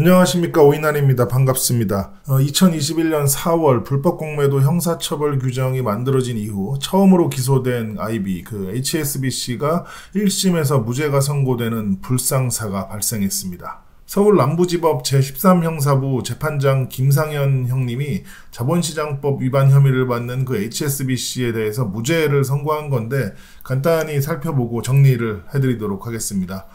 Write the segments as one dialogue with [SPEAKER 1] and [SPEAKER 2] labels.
[SPEAKER 1] 안녕하십니까, 오인환입니다. 반갑습니다. 2021년 4월 불법 공매도 형사처벌 규정이 만들어진 이후 처음으로 기소된 IB, HSBC가 1심에서 무죄가 선고되는 불상사가 발생했습니다. 서울 남부지법 제13형사부 재판장 김상현 형님이 자본시장법 위반 혐의를 받는 HSBC에 대해서 무죄를 선고한 건데 간단히 살펴보고 정리를 해드리도록 하겠습니다.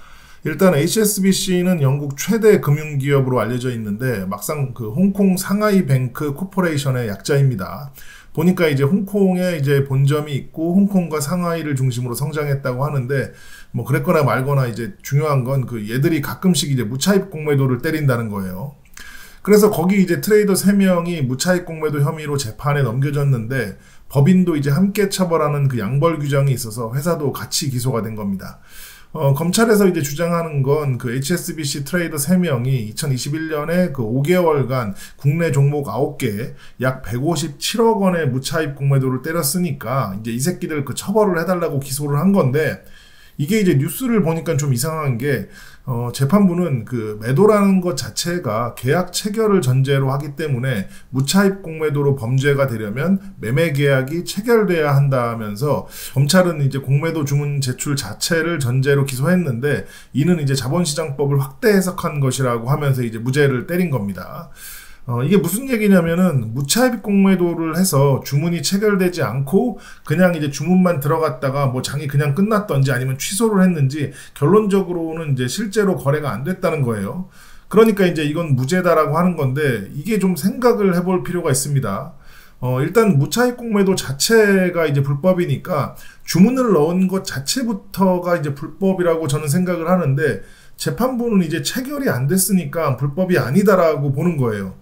[SPEAKER 1] 일단 HSBC는 영국 최대 금융기업으로 알려져 있는데 막상 홍콩 상하이 뱅크 코퍼레이션의 약자입니다. 보니까 이제 홍콩에 이제 본점이 있고 홍콩과 상하이를 중심으로 성장했다고 하는데 뭐 그랬거나 말거나 이제 중요한 건 얘들이 가끔씩 이제 무차입 공매도를 때린다는 거예요. 그래서 거기 이제 트레이더 3명이 무차입 공매도 혐의로 재판에 넘겨졌는데 법인도 이제 함께 처벌하는 양벌 규정이 있어서 회사도 같이 기소가 된 겁니다. 검찰에서 이제 주장하는 건 HSBC 트레이더 3명이 2021년에 5개월간 국내 종목 9개 약 157억 원의 무차입 공매도를 때렸으니까 이제 이 새끼들 처벌을 해달라고 기소를 한 건데 이게 이제 뉴스를 보니까 좀 이상한 게 재판부는 매도라는 것 자체가 계약 체결을 전제로 하기 때문에 무차입 공매도로 범죄가 되려면 매매 계약이 체결돼야 한다면서 검찰은 이제 공매도 주문 제출 자체를 전제로 기소했는데 이는 이제 자본시장법을 확대 해석한 것이라고 하면서 이제 무죄를 때린 겁니다. 이게 무슨 얘기냐면은 무차입 공매도를 해서 주문이 체결되지 않고 그냥 이제 주문만 들어갔다가 뭐 장이 그냥 끝났던지 아니면 취소를 했는지 결론적으로는 이제 실제로 거래가 안 됐다는 거예요. 그러니까 이제 이건 무죄다라고 하는 건데 이게 좀 생각을 해볼 필요가 있습니다. 일단 무차입 공매도 자체가 이제 불법이니까 주문을 넣은 것 자체부터가 이제 불법이라고 저는 생각을 하는데 재판부는 이제 체결이 안 됐으니까 불법이 아니다라고 보는 거예요.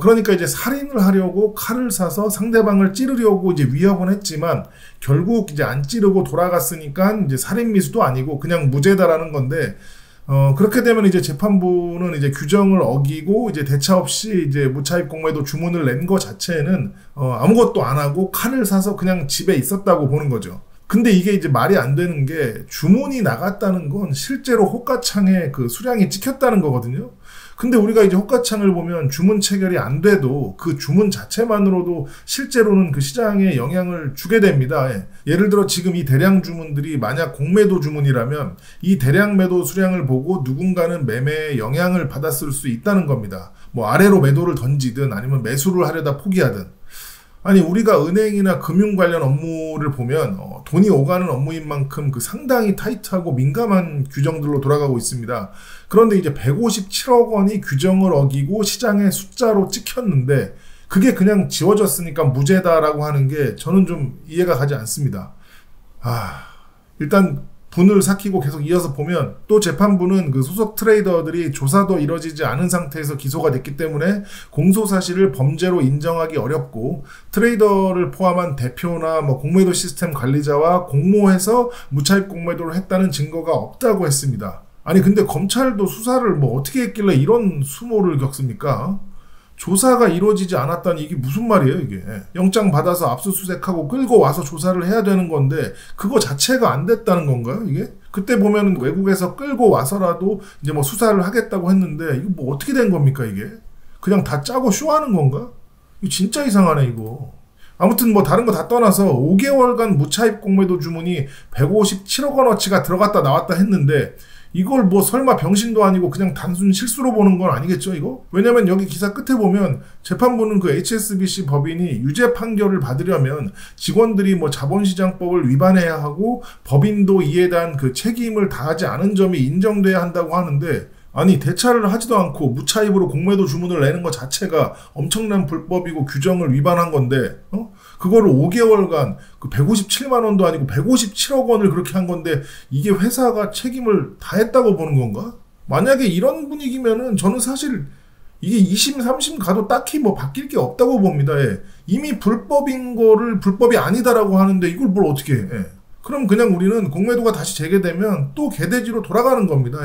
[SPEAKER 1] 그러니까 이제 살인을 하려고 칼을 사서 상대방을 찌르려고 이제 위협은 했지만 결국 이제 안 찌르고 돌아갔으니까 이제 살인 미수도 아니고 그냥 무죄다라는 건데 그렇게 되면 이제 재판부는 이제 규정을 어기고 이제 대차 없이 이제 무차입 공매도 주문을 낸 거 자체는 아무것도 안 하고 칼을 사서 그냥 집에 있었다고 보는 거죠. 근데 이게 이제 말이 안 되는 게 주문이 나갔다는 건 실제로 호가창에 수량이 찍혔다는 거거든요. 근데 우리가 이제 호가창을 보면 주문 체결이 안 돼도 그 주문 자체만으로도 실제로는 시장에 영향을 주게 됩니다. 예를 들어 지금 이 대량 주문들이 만약 공매도 주문이라면 이 대량 매도 수량을 보고 누군가는 매매에 영향을 받았을 수 있다는 겁니다. 뭐 아래로 매도를 던지든 아니면 매수를 하려다 포기하든. 아니 우리가 은행이나 금융 관련 업무를 보면 돈이 오가는 업무인 만큼 상당히 타이트하고 민감한 규정들로 돌아가고 있습니다. 그런데 이제 157억 원이 규정을 어기고 시장에 숫자로 찍혔는데 그게 그냥 지워졌으니까 무죄다라고 하는 게 저는 좀 이해가 가지 않습니다. 일단 분을 삭히고 계속 이어서 보면 또 재판부는 소속 트레이더들이 조사도 이뤄지지 않은 상태에서 기소가 됐기 때문에 공소사실을 범죄로 인정하기 어렵고 트레이더를 포함한 대표나 공매도 시스템 관리자와 공모해서 무차입 공매도를 했다는 증거가 없다고 했습니다. 아니 근데 검찰도 수사를 어떻게 했길래 이런 수모를 겪습니까? 조사가 이루어지지 않았다니 이게 무슨 말이에요 이게. 영장 받아서 압수수색하고 끌고 와서 조사를 해야 되는 건데 그거 자체가 안 됐다는 건가요 이게? 그때 보면 외국에서 끌고 와서라도 이제 수사를 하겠다고 했는데 이거 어떻게 된 겁니까 이게? 그냥 다 짜고 쇼하는 건가? 이거 진짜 이상하네 이거. 아무튼 다른 거 다 떠나서 5개월간 무차입 공매도 주문이 157억 원어치가 들어갔다 나왔다 했는데 이걸 설마 병신도 아니고 그냥 단순 실수로 보는 건 아니겠죠 이거? 왜냐면 여기 기사 끝에 보면 재판부는 HSBC 법인이 유죄 판결을 받으려면 직원들이 자본시장법을 위반해야 하고 법인도 이에 대한 책임을 다하지 않은 점이 인정돼야 한다고 하는데 아니 대차를 하지도 않고 무차입으로 공매도 주문을 내는 것 자체가 엄청난 불법이고 규정을 위반한 건데 그거를 5개월간 157만 원도 아니고 157억 원을 그렇게 한 건데 이게 회사가 책임을 다했다고 보는 건가? 만약에 이런 분위기면은 저는 사실 이게 2심 3심 가도 딱히 바뀔 게 없다고 봅니다. 이미 불법인 거를 불법이 아니다라고 하는데 이걸 뭘 어떻게 해? 그럼 그냥 우리는 공매도가 다시 재개되면 또 개돼지로 돌아가는 겁니다.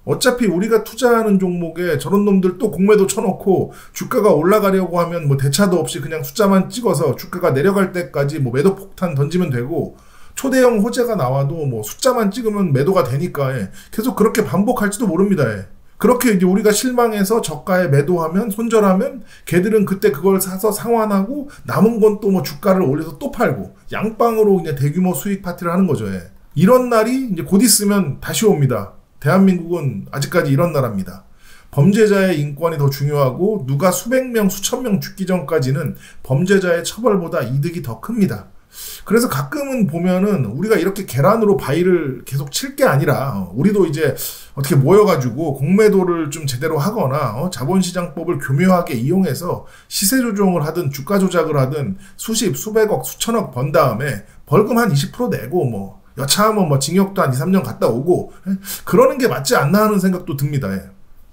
[SPEAKER 1] 어차피 우리가 투자하는 종목에 저런 놈들 또 공매도 쳐놓고 주가가 올라가려고 하면 대차도 없이 그냥 숫자만 찍어서 주가가 내려갈 때까지 매도 폭탄 던지면 되고 초대형 호재가 나와도 숫자만 찍으면 매도가 되니까 계속 그렇게 반복할지도 모릅니다. 그렇게 이제 우리가 실망해서 저가에 매도하면, 손절하면 걔들은 그때 그걸 사서 상환하고 남은 건 또 뭐 주가를 올려서 또 팔고 양빵으로 그냥 대규모 수익 파티를 하는 거죠. 예. 이런 날이 이제 곧 있으면 다시 옵니다. 대한민국은 아직까지 이런 나라입니다. 범죄자의 인권이 더 중요하고 누가 수백 명, 수천 명 죽기 전까지는 범죄자의 처벌보다 이득이 더 큽니다. 그래서 가끔은 보면은 우리가 이렇게 계란으로 바위를 계속 칠 게 아니라 우리도 이제 어떻게 모여가지고 공매도를 좀 제대로 하거나 자본시장법을 교묘하게 이용해서 시세 조종을 하든 주가 조작을 하든 수십, 수백억, 수천억 번 다음에 벌금 한 20% 내고 뭐 여차하면 뭐 징역도 한 2, 3년 갔다 오고 그러는 게 맞지 않나 하는 생각도 듭니다.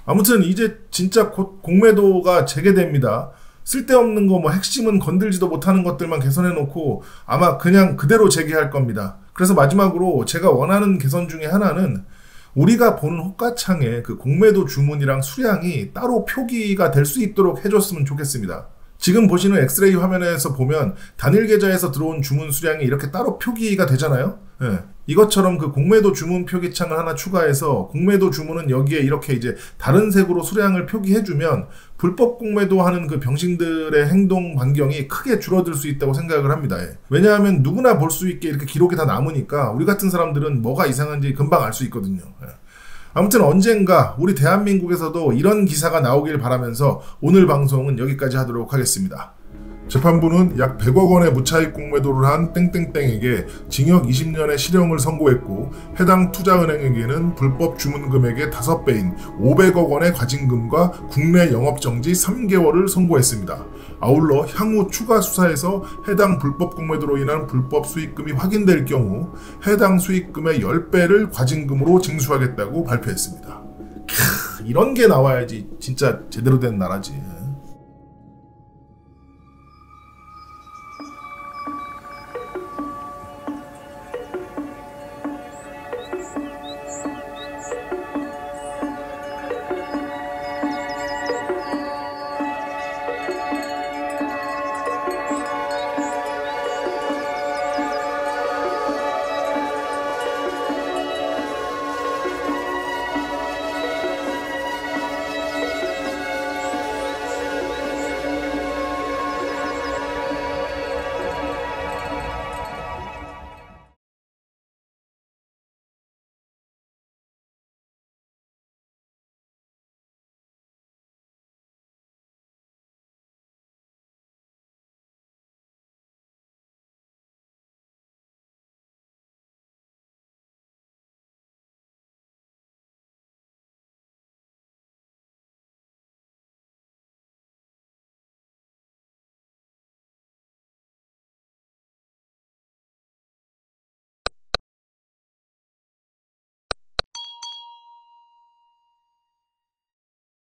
[SPEAKER 1] 아무튼 이제 진짜 곧 공매도가 재개됩니다. 쓸데없는 거 뭐 핵심은 건들지도 못하는 것들만 개선해놓고 아마 그냥 그대로 재개할 겁니다. 그래서 마지막으로 제가 원하는 개선 중에 하나는 우리가 보는 호가창에 그 공매도 주문이랑 수량이 따로 표기가 될 수 있도록 해줬으면 좋겠습니다. 지금 보시는 엑스레이 화면에서 보면 단일 계좌에서 들어온 주문 수량이 이렇게 따로 표기가 되잖아요. 예. 이것처럼 그 공매도 주문 표기창을 하나 추가해서 공매도 주문은 여기에 이렇게 이제 다른 색으로 수량을 표기해주면 불법 공매도하는 그 병신들의 행동 반경이 크게 줄어들 수 있다고 생각을 합니다. 예. 왜냐하면 누구나 볼 수 있게 이렇게 기록이 다 남으니까 우리 같은 사람들은 뭐가 이상한지 금방 알 수 있거든요. 예. 아무튼 언젠가 우리 대한민국에서도 이런 기사가 나오길 바라면서 오늘 방송은 여기까지 하도록 하겠습니다. 재판부는 약 100억 원의 무차익 공매도를 한 땡땡땡에게 징역 20년의 실형을 선고했고 해당 투자은행에게는 불법 주문 금액의 5배인 500억 원의 과징금과 국내 영업정지 3개월을 선고했습니다. 아울러 향후 추가 수사에서 해당 불법 공매도로 인한 불법 수익금이 확인될 경우 해당 수익금의 10배를 과징금으로 징수하겠다고 발표했습니다. 이런 게 나와야지 진짜 제대로 된 나라지.